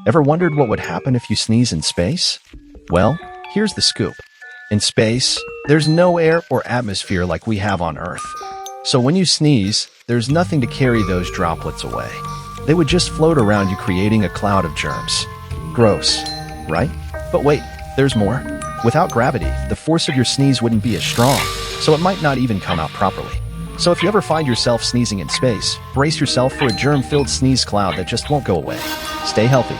Ever wondered what would happen if you sneeze in space? Well, here's the scoop. In space, there's no air or atmosphere like we have on Earth. So when you sneeze, there's nothing to carry those droplets away. They would just float around you, creating a cloud of germs. Gross, right? But wait, there's more. Without gravity, the force of your sneeze wouldn't be as strong, so it might not even come out properly. So if you ever find yourself sneezing in space, brace yourself for a germ-filled sneeze cloud that just won't go away. Stay healthy.